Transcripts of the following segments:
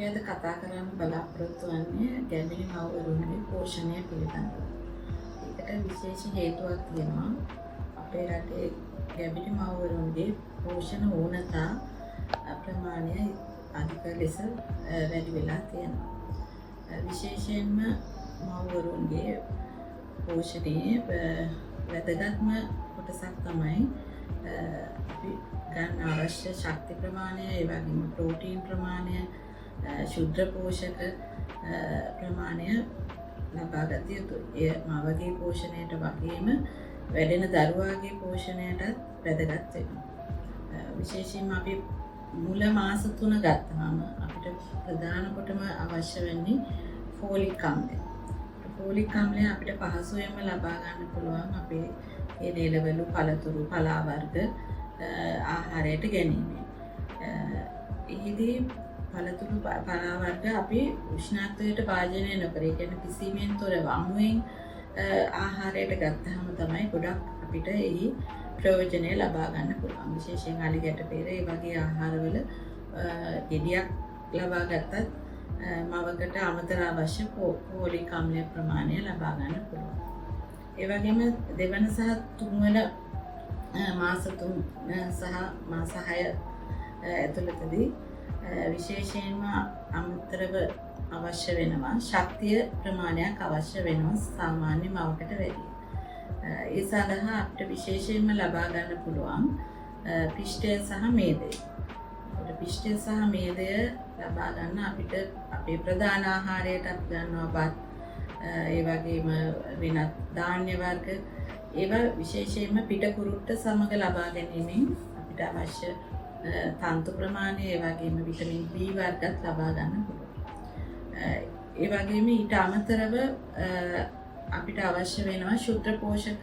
අපි අද කතා කරන්න බලාපොරොත්තු වෙන්නේ ගැබිලි මව්වරුන්ගේ පෝෂණය පිළිබඳව. ඒකට විශේෂ හේතුවක් තියෙනවා. අපේ රටේ ගැබිලි මව්වරුන්ගේ පෝෂණ ඕනතා ප්‍රමාණය අධික ලෙස වැඩි වෙලා තියෙනවා. විශේෂයෙන්ම මව්වරුන්ගේ පෝෂණයේ වැදගත්ම කොටසක් තමයි අපි ගන්න අවශ්‍ය ශක්ති ප්‍රමාණය, ඒ වගේම ප්‍රෝටීන් ප්‍රමාණය, ශුද්ධ පෝෂක ප්‍රමාණය ලබා ගත යුතුයි. ඒ මවගේ පෝෂණයට වගේම වැඩෙන දරුවාගේ පෝෂණයටත් වැදගත් වෙනවා. විශේෂයෙන්ම අපි මුල මාස 3 ගත්තාම අපිට ප්‍රධාන කොටම අවශ්‍ය වෙන්නේ ෆෝලික් අම්ලය. ෆෝලික් අම්ලය අපිට පහසුවෙන්ම ලබා ගන්න පුළුවන් අපේ ඒ නිලවලු, පළතුරු, පලා වර්ග ආහාරයට ගැනීමෙන්. එහිදී පළතුරු පලා වර්ග අපි උෂ්ණත්වයට භාජනය නොකර, ඒ කියන්නේ කිසිමෙන් තොරව අමුවෙන් ආහාරයට ගත්තාම තමයි ගොඩක් අපිට එහි ප්‍රයෝජනය ලබා ගන්න පුළුවන්. විශේෂයෙන් අලි ගැට පෙර ඒ වගේ ආහාරවල ගෙඩියක් ලබා ගත්තත් මවකට අමතර අවශ්‍ය ෆෝලික් අම්ලය ප්‍රමාණය ලබා ගන්න පුළුවන්. ඒ වගේම දෙවන සහ තුන්වන මාස 3 සහ මාස 6 ඇතුළතදී විශේෂයෙන්ම අමතරව අවශ්‍ය වෙනවා ශක්තිය ප්‍රමාණයක් අවශ්‍ය වෙනවා සාමාන්‍ය මවකට වැඩිය. ඒ සඳහා අපිට විශේෂයෙන්ම ලබා ගන්න පුළුවන් පිෂ්ඨය සහ මේදය. පිෂ්ඨය සහ මේදය ලබා ගන්න අපිට අපේ ප්‍රධාන ආහාරයට අපි ගන්නවා බත්, ඒ වගේම වෙනත් ධාන්‍ය වර්ග, ඒවා විශේෂයෙන්ම පිටකුරුට්ට සමග ලබා ගැනීමෙන් අපිට අවශ්‍ය තන්තු ප්‍රමාණය, ඒ වගේම විටමින් B වර්ගත් ලබා ගන්න පුළුවන්. ඒ වගේම ඊට අමතරව අපිට අවශ්‍ය වෙනවා ශුද්ධ පෝෂක,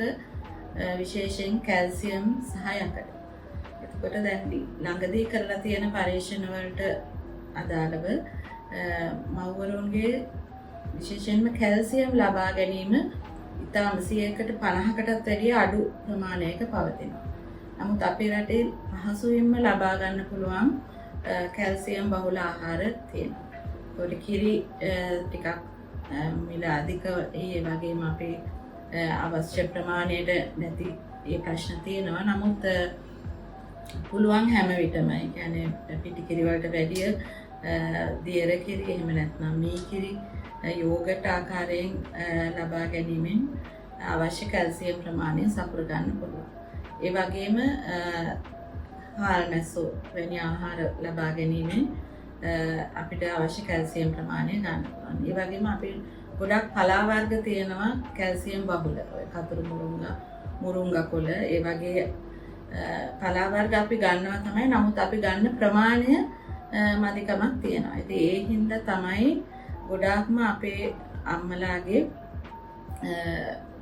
විශේෂයෙන් කැල්සියම් සහ යකඩ. එතකොට දැන් ළඟදී කරලා තියෙන පරීක්ෂණ වලට අදාළව මව්වරුන්ගේ විශේෂයෙන්ම කැල්සියම් ලබා ගැනීම ඉතාම 150කටත් වැඩිය අඩු ප්‍රමාණයක පවතිනවා. නමුත් අපේ රටේ පහසුවෙන්ම ලබා ගන්න පුළුවන් කැල්සියම් බහුල ආහාර තියෙනවා. ඒකට කිරි ටිකක් මිල අධික, ඒ වගේම අපේ අවශ්‍ය ප්‍රමාණයට නැති ඒ ප්‍රශ්න තියෙනවා. නමුත් පුළුවන් හැම විටම, ඒ කියන්නේ පිටි කිරි වලට වැඩිය දියර කිරි, එහෙම නැත්නම් මී කිරි, යෝගට් ආකාරයෙන් ලබා ගැනීමෙන් අවශ්‍ය කැල්සියම් ප්‍රමාණය සපුර ගන්න පුළුවන්. ඒ වගේම හාල් මැස්සෝ වැනි ආහාර ලබා ගැනීමෙන් අපිට අවශ්‍ය කැල්සියම් ප්‍රමාණය ගන්න පුළුවන්. ඒ වගේම අපි ගොඩක් පලා වර්ග තියෙනවා කැල්සියම් බහුල. ඔය කතුරු මුරුංගා කොළ, ඒ වගේ පලා වර්ග අපි ගන්නවා තමයි. නමුත් අපි ගන්න ප්‍රමාණය මදිකමක් තියෙනවා. ඉතින් ඒ හින්දා තමයි ගොඩාක්ම අපේ අම්මලාගේ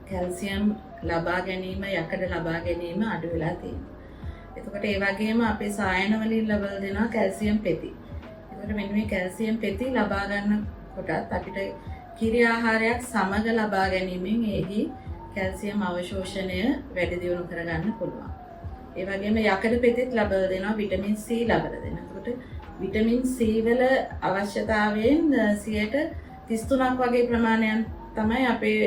කැල්සියම් ලබා ගැනීම, යකඩ ලබා ගැනීම අඩු වෙලා තියෙනවා. එතකොට ඒ වගේම අපේ සායන වලින් ලබා දෙනවා කැල්සියම් පෙති. එතකොට මෙන්න මේ කැල්සියම් පෙති ලබා ගන්න කොටත් අපිට කිරි ආහාරයක් සමග ලබා ගැනීමෙන් එහි කැල්සියම් අවශෝෂණය වැඩි දියුණු කරගන්න පුළුවන්. ඒ වගේම යකඩ පෙතිත් ලබා දෙනවා විටමින් C ලබා දෙනවා. එතකොට විටමින් C වල අවශ්‍යතාවයෙන් 33ක් වගේ ප්‍රමාණයක් තමයි අපේ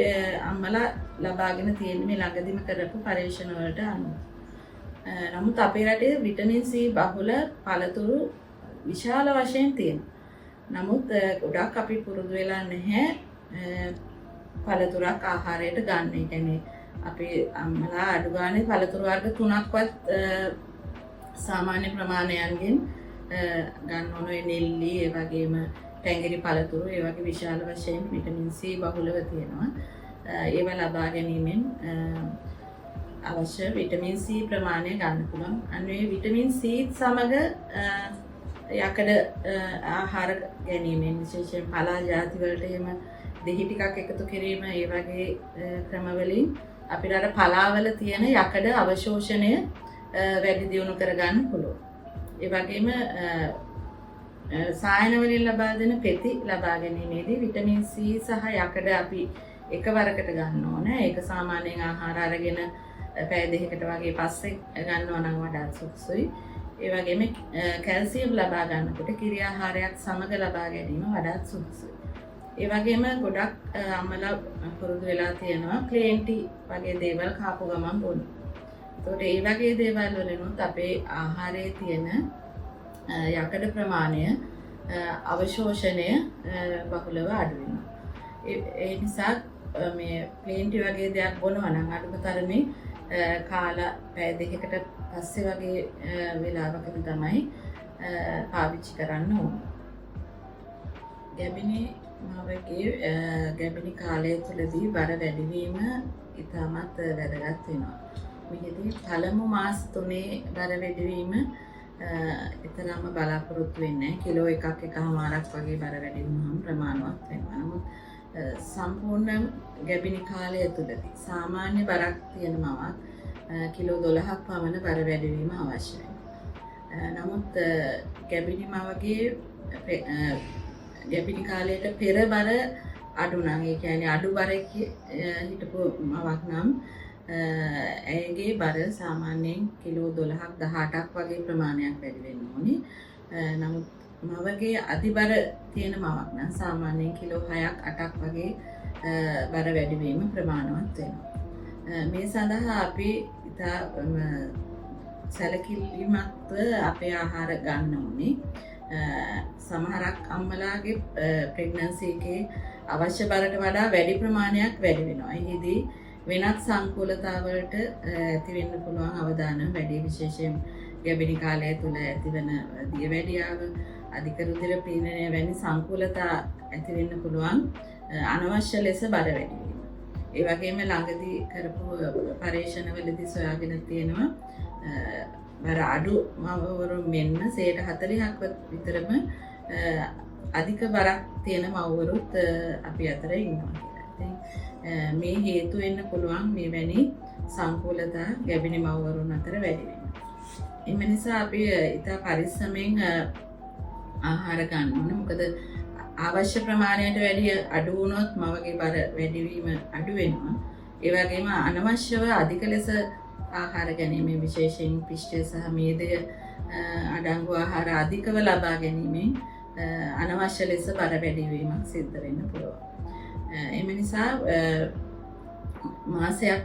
අම්මලා ලබාගෙන තියෙන්නේ මේ ළඟදිම කරපු පරීක්ෂණ වලට අනුව. නමුත් අපේ රටේ විටමින් C බහුල පළතුරු විශාල වශයෙන් තියෙනවා. නමුත් ගොඩක් අපි පුරුදු වෙලා නැහැ පළතුරක් ආහාරයට ගන්න. ඒ කියන්නේ අපේ අම්මලා අඩු ගානේ පළතුරු වර්ග 3ක්වත් සාමාන්‍ය ප්‍රමාණයන්ගෙන් ගන්න ඕන. නෙල්ලි, ඒ වගේම පැංගිරි පළතුරු, ඒ වගේ විශාල වශයෙන් විටමින් C බහුලව තියෙනවා. ඒවා ලබා ගැනීමෙන් අවශ්‍ය විටමින් C ප්‍රමාණය ගන්න පුළුවන්. අනේ විටමින් C සමග යකඩ ආහාර ගැනීමෙන්, විශේෂයෙන් පලා ජාති වලට එහෙම දෙහි ටිකක් එකතු කිරීම, ඒ වගේ ක්‍රමවලින් අපිට අර පලාවල තියෙන යකඩ අවශෝෂණය වැඩි දියුණු කරගන්න පුළුවන්. ඒ වගේම සායන වලින් ලබා දෙන පෙති ලබා ගැනීමේදී විටමින් C සහ යකඩ අපි එකවරකට ගන්න ඕන. ඒක සාමාන්‍යයෙන් ආහාර අරගෙන පැය දෙකකට වගේ පස්සේ ගන්නවා නම් වඩාත් සුදුසුයි. ඒ වගේම කැල්සියම් ලබා ගන්නකොට කිරි ආහාරයක් සමග ලබා ගැනීම වඩාත් සුදුසුයි. ඒ වගේම ගොඩක් අම්මලා පුරුදු වෙලා තියෙනවා ප්ලේන් ටී වගේ දේවල් කාපු ගමන් බොන්න. ඒකට ඒ වගේ දේවල් වලිනුත් අපේ ආහාරයේ තියෙන යකඩ ප්‍රමාණය අවශෝෂණය බහුලව අඩු වෙනවා. ඒ නිසා මේ ප්ලේන් ටී වගේ දෙයක් බොනවා නම් අඩුම තරමේ කාලා පැය දෙකකට පස්සේ වගේ වෙලාවකට තමයි පාවිච්චි කරන්න ඕනේ. ගැබිණි මවගේ ගැබිණි කාලය තුළදී බර වැඩිවීම ඉතාමත් වැදගත් වෙනවා. මෙහිදී පළමු මාස 3 බර වැඩිවීම ඊතරම්ම බලාපොරොත්තු වෙන්නේ නැහැ. කිලෝ 1.5ක් වගේ බර වැඩි වුණාම ප්‍රමාණවත් වෙනවා. නමුත් සම්පූර්ණ ගැබිණි කාලය තුළදී සාමාන්‍ය බරක් තියෙන මවක් කිලෝ 12ක් පමණ බර වැඩිවීම අවශ්‍යයි. නමුත් ගැබිණි මවගේ ගැබිණි කාලයට පෙර බර අඩු නම් ඒ කියන්නේ අඩු බරක හිටපු මවක් නම් ඇයගේ බර සාමාන්‍යයෙන් කිලෝ 12ක් 18ක් වගේ ප්‍රමාණයක් වැඩි වෙන්න ඕනේ. නමුත් මවගේ අතිබර තියෙන මවක් නම් සාමාන්‍යයෙන් කිලෝ 6ක් 8ක් වගේ බර වැඩිවීම ප්‍රමාණවත් වෙනවා. මේ සඳහා අපි ඉතා සැලකිලිමත්ව අපේ ආහාර ගන්න ඕනේ. සමහරක් අම්මලාගේ ප්‍රෙග්නන්සි එකේ අවශ්‍ය බරට වඩා වැඩි ප්‍රමාණයක් වැඩි වෙනවා. එහිදී වෙනත් සංකූලතාවලට ඇති වෙන්න පුළුවන් අවදානම් වැඩි, විශේෂයෙන් ගැබිණි කාලය තුළ ඇතිවන දියවැඩියාව, අධික රුධිර පීඩනය වැනි සංකූලතා ඇති වෙන්න පුළුවන් අනවශ්‍ය ලෙස බර වැඩි වීම. ඒ වගේම ළඟදී කරපු පරීක්ෂණවලදී සොයාගෙන තියෙනවා බර අඩු මවවරුන් මෙන්ම 40%ක් විතරම අධික බරක් තියෙන මව්වරුත් අපි අතර ඉන්නවා කියලා. ඉතින් මේ හේතු වෙන්න පුළුවන් මේ වැනි සංකූලතා ගැබිණි මව්වරුන් අතර වැඩි වෙන්න. එම නිසා අපි ඉතා පරිස්සමෙන් ආහාර ගන්න ඕනේ. මොකද අවශ්‍ය ප්‍රමාණයට වැඩිය අඩු වුණොත් මවගේ බර වැඩිවීම අඩු වෙනවා. ඒ වගේම අනවශ්‍යව අධික ලෙස ආහාර ගැනීමෙන්, විශේෂයෙන් පිෂ්ඨය සහ මේදය අඩංගු ආහාර අධිකව ලබා ගැනීමෙන් අනවශ්‍ය ලෙස බර වැඩිවීමක් සිද්ධ වෙන්න පුළුවන්. එම නිසා මාසයක්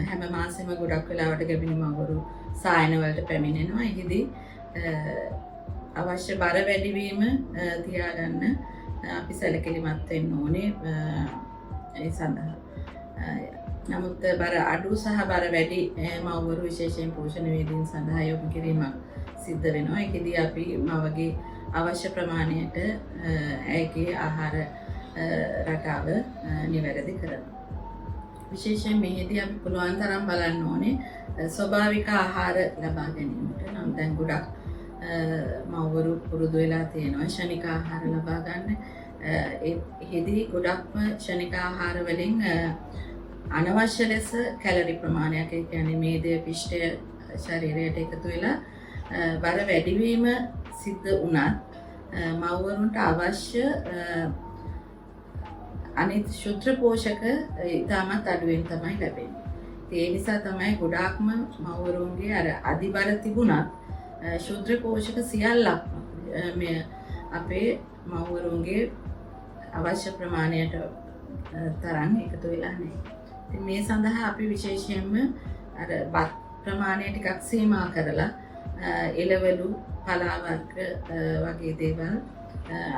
හැම මාසෙම ගොඩක් වෙලාවට ගැබිණි මව්වරු සායන වලට පැමිණෙනවා. එහිදී අවශ්‍ය බර වැඩිවීම තියාගන්න අපි සැලකිලිමත් වෙන්න ඕනේ ඒ සඳහා. නමුත් බර අඩු සහ බර වැඩි මව්වරු විශේෂයෙන් පෝෂණ වේදීන් සඳහා යොමු කිරීමක් සිද්ධ වෙනවා. ඒකෙදී අපි මවගේ අවශ්‍ය ප්‍රමාණයට ඇයගේ ආහාර රටාව නිවැරදි කරනවා. විශේෂයෙන් මෙහිදී අපි පුළුවන් තරම් බලන්න ඕනේ ස්වභාවික ආහාර ලබා ගැනීමට. නම් දැන් ගොඩක් මව්වරු පුරුදු වෙලා තියෙනවා ක්ෂණික ආහාර ලබා ගන්න. එහිදී ගොඩක්ම ක්ෂණික ආහාර වලින් අනවශ්‍ය ලෙස කැලරි ප්‍රමාණයක්, ඒ කියන්නේ මේදය පිෂ්ඨය ශරීරයට එකතු වෙලා බර වැඩිවීම සිද්ධ වුණත් මව්වරුන්ට අවශ්‍ය අනිත් ශුද්ධ පෝෂක ඉතාමත් අඩුවෙන් තමයි ලැබෙන්නේ. ඒ නිසා තමයි ගොඩාක්ම මව්වරුන්ගේ අර අධිබර තිබුණත් ශුද්ධ පෝෂක සියල්ලක් මේ අපේ මව්වරුන්ගේ අවශ්‍ය ප්‍රමාණයට තරම් එකතු වෙලා නැහැ. ඉතින් මේ සඳහා අපි විශේෂයෙන්ම අර බත් ප්‍රමාණය ටිකක් සීමා කරලා එළවලු, පලා වර්ග වගේ දේවල්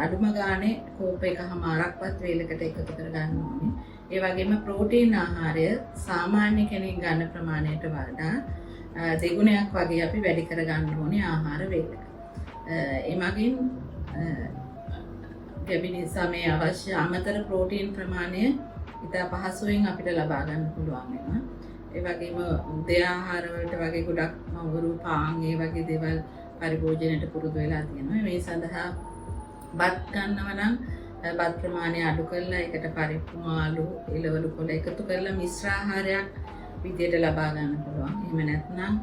අඩුම ගානේ කෝප එකමාරක්වත් වේලකට එකතු කර ගන්න ඕනේ. ඒ වගේම ප්‍රෝටීන් ආහාරය සාමාන්‍ය කෙනෙක් ගන්න ප්‍රමාණයට වඩා දෙගුණයක් වගේ අපි වැඩි කර ගන්න ඕනේ ආහාර වේලක. එමගින් ගැබිණි සමයේ අවශ්‍ය අමතර ප්‍රෝටීන් ප්‍රමාණය ඉතා පහසුවෙන් අපිට ලබා ගන්න පුළුවන් වෙනවා. ඒ වගේම උදේ ආහාර වලට වගේ ගොඩක් මව්වරු පාන් ඒ වගේ දේවල් පරිභෝජනයට පුරුදු වෙලා තියෙනවා. මේ සඳහා බත් ගන්නවා නම් බත් ප්‍රමාණය අඩු කරලා ඒකට පරිප්පු, මාළු, එළවලු කොළ එකතු කරලා මිශ්‍ර ආහාරයක් විදියට ලබා ගන්න පුළුවන්. එහෙම නැත්නම්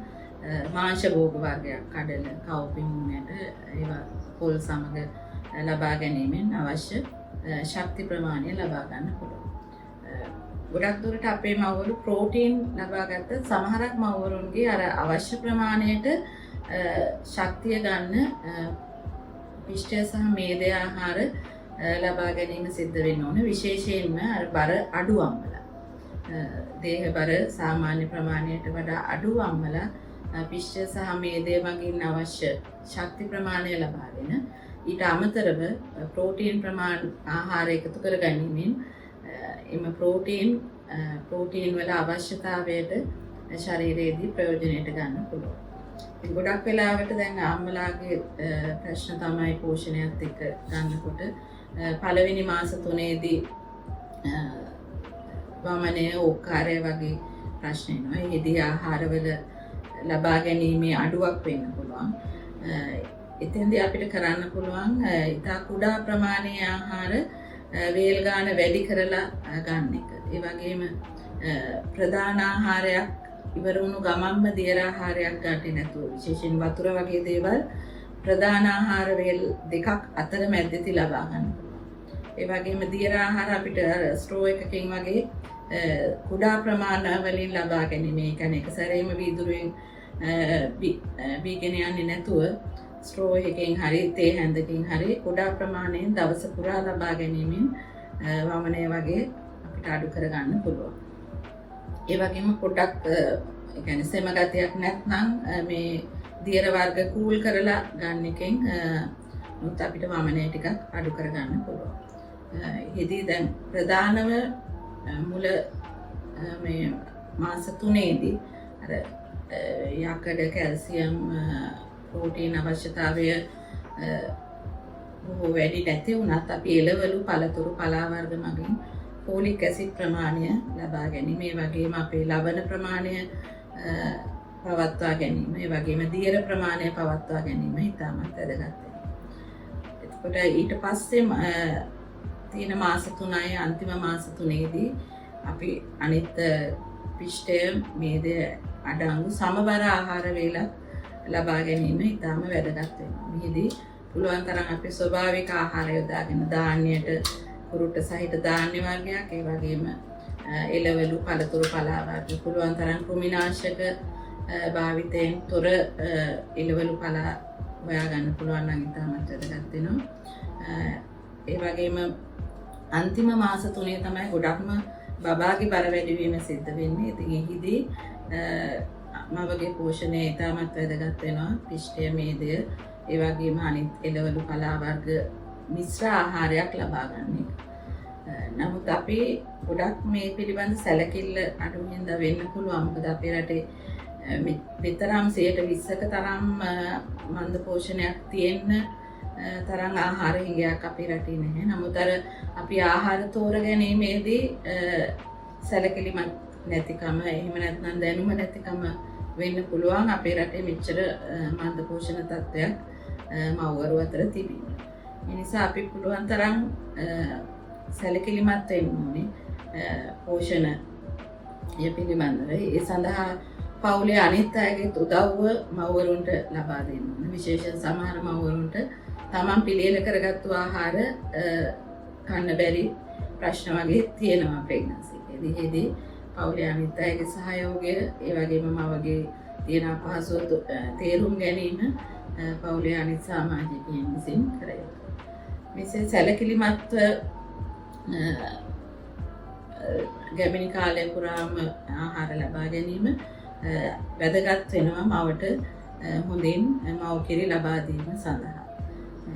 මාංශ භෝග වර්ගයක්, කඩල, කව්පින් උනට ඒවා පොල් සමග ලබා ගැනීමෙන් අවශ්‍ය ශක්ති ප්‍රමාණය ලබා ගන්න පුළුවන්. ගොඩක් දුරට අපේ මව්වරු ප්‍රෝටීන් ලබා ගත්ත සමහරක් මව්වරුන්ගේ අර අවශ්‍ය ප්‍රමාණයට ශක්තිය ගන්න පිෂ්ඨය සහ මේදේ ආහාර ලබා ගැනීම සිද්ධ වෙන්න ඕන. විශේෂයෙන්ම බර අඩු අම්මලා දේහ බර සාමාන්‍ය ප්‍රමාණයට වඩා අඩු අම්මලා පිෂ්ඨය සහ මේදේ මගින් අවශ්‍ය ශක්ති ප්‍රමාණය ලබාගෙන ඊට අමතරව ප්‍රෝටීන් ප්‍රමාණ ආහාර එකතු කර ගැනීමෙන් එම ප්‍රෝටීන් වල අවශ්‍යතාවයට ශරීරයේදී ප්‍රයෝජනයට ගන්න පුළුවන්. ගොඩක් වෙලාවට දැන් අම්මලාගේ ප්‍රශ්න තමයි පෝෂණයත් එක්ක ගන්නකොට පළවෙනි මාස 3ේදී වමනය ඕකාරය වගේ ප්‍රශ්න එනවා. එහිදී ආහාරවල ලබා ගැනීමේ අඩුවක් වෙන්න පුළුවන්. එතෙන්දී අපිට කරන්න පුළුවන් ඉතා කුඩා ප්‍රමාණයේ ආහාර වේල් ගාන වැඩි කරලා ගන්න එක. ඒ වගේම ප්‍රධාන ආහාරයක් ඉවර වුණු ගමන්ම දියර ආහාරයක් ගන්න නැතුව විශේෂයෙන් වතුර වගේ දේවල් ප්‍රධාන ආහාර වේල් දෙකක් අතර මැද්දේදී ලබා ගන්න පුළුවන්. ඒ වගේම දියර ආහාර අපිට ස්ට්‍රෝ එකකින් වගේ කුඩා ප්‍රමාණ වලින් ලබා ගැනීම. ඒ කියන්නේ එක සැරේම වීදුරුවෙන් බීගෙන යන්නේ නැතුව ස්ට්‍රෝ එකකින් හරි තේ හැන්දකින් හරි කුඩා ප්‍රමාණයෙන් දවස පුරා ලබා ගැනීමෙන් වමනය වගේ අපිට අඩු කරගන්න පුළුවන්. ඒ වගේම පොඩ්ඩක් ඒ කියන්නේ සෙම ගතියක් නැත්නම් මේ දියර වර්ග කූල් කරලා ගන්න එකෙන් මුත් අපිට වමනය ටිකක් අඩු කරගන්න පුළුවන්. එහිදී දැන් ප්‍රධානම මුල මේ මාස 3ේදී අර යකඩ කැල්සියම් ප්‍රෝටීන් අවශ්‍යතාවය බොහෝ වැඩි නැති වුණත් අපි එළවලු පළතුරු පලා වර්ග මගින් ෆෝලික් ඇසිඩ් ප්‍රමාණය ලබා ගැනීම, ඒ වගේම අපේ ලවණ ප්‍රමාණය පවත්වා ගැනීම, ඒ වගේම දියර ප්‍රමාණය පවත්වා ගැනීම ඉතාමත් වැදගත්. එතකොට ඊට පස්සේ තියෙන මාස 3යි අන්තිම මාස 3ේදී අපි අනිත් පිෂ්ඨය මේදය අඩංගු සමබර ආහාර වේලක් ලබා ගැනීම ඉතාම වැදගත් වෙනවා. මෙහිදී පුළුවන් තරම් අපි ස්වභාවික ආහාර යොදාගෙන ධාන්‍යයට කුරුට සහිත ධාන්‍ය වර්ගයක්, ඒ වගේම එළවලු පළතුරු පලා වර්ග, පුළුවන් තරම් කෘමිනාශක භාවිතයෙන් තොර එළවලු පලා හොයා ගන්න පුළුවන් නම් ඉතාමත් වැදගත් වෙනවා. ඒ වගේම අන්තිම මාස 3 තමයි ගොඩක්ම බබාගේ බර වැඩිවීම සිද්ධ වෙන්නේ. ඉතින් එහිදී මවගේ පෝෂණය ඉතාමත් වැදගත් වෙනවා. පිෂ්ඨය මේදය ඒ වගේම අනිත් එළවලු පලා වර්ග මිශ්‍ර ආහාරයක් ලබා ගන්න එක. නමුත් අපි ගොඩක් මේ පිළිබඳ සැලකිල්ල අඩු හින්දා වෙන්න පුළුවන්. මොකද අපේ රටේ විතරම් 120ක තරම් මන්ද පෝෂණයක් තියෙන්න තරම් ආහාර හිඟයක් අපේ රටේ නැහැ. නමුත් අර අපි ආහාර තෝර ගැනීමේදී සැලකිලිමත් නැතිකම, එහෙම නැත්නම් දැනුම නැතිකම වෙන්න පුළුවන් අපේ රටේ මෙච්චර මන්ද පෝෂණ තත්ත්වයක් මව්වරු අතර තිබීම. ඒ නිසා අපි පුළුවන් තරම් සැලකිලිමත් වෙන්න ඕනේ පෝෂණය පිළිබඳව. ඒ සඳහා පවුලේ අනිත් අයගේ උදව්ව මව්වරුන්ට ලබා දෙන්න ඕනේ. විශේෂයෙන් සමහර මව්වරුන්ට තමන් පිළියෙල කරගත්තු ආහාර කන්න බැරි ප්‍රශ්න වගේ තියෙනවා ප්‍රෙග්නන්සි එකේදී. පවුලේ අනිත් අයගේ සහයෝගය, ඒ වගේම මවගේ තියෙන අපහසුව තේරුම් ගැනීම පවුලේ අනිත් සමාජිකයන් විසින් කර යුතුයි. මෙසේ සැලකිලිමත්ව ගැබිනි කාලය පුරාම ආහාර ලබා ගැනීම වැදගත් වෙනවා මවට හොඳින් මව් කිරි ලබා දීම සඳහා.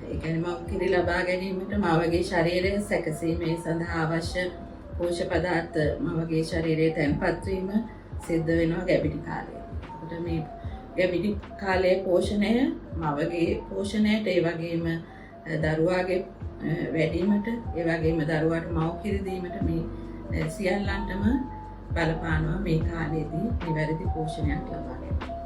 ඒ කියන්නේ මව් කිරි ලබා ගැනීමට මවගේ ශරීරය සැකසීමේ සඳහා අවශ්‍ය පෝෂක පදාර්ථ මවගේ ශරීරයේ තැන්පත් වීම සිද්ධ වෙනවා ගැබිනි කාලයේ. ඒකට මේ ගැබිනි කාලයේ පෝෂණය මවගේ පෝෂණයට, ඒ වගේම දරුවාගේ වැඩිවීමට, ඒ වගේම දරුවාට මව් කිරි දීමට මේ සියල්ලන්ටම බලපානවා මේ කාලයේදී නිවැරදි පෝෂණයක් ලබා ගැනීම.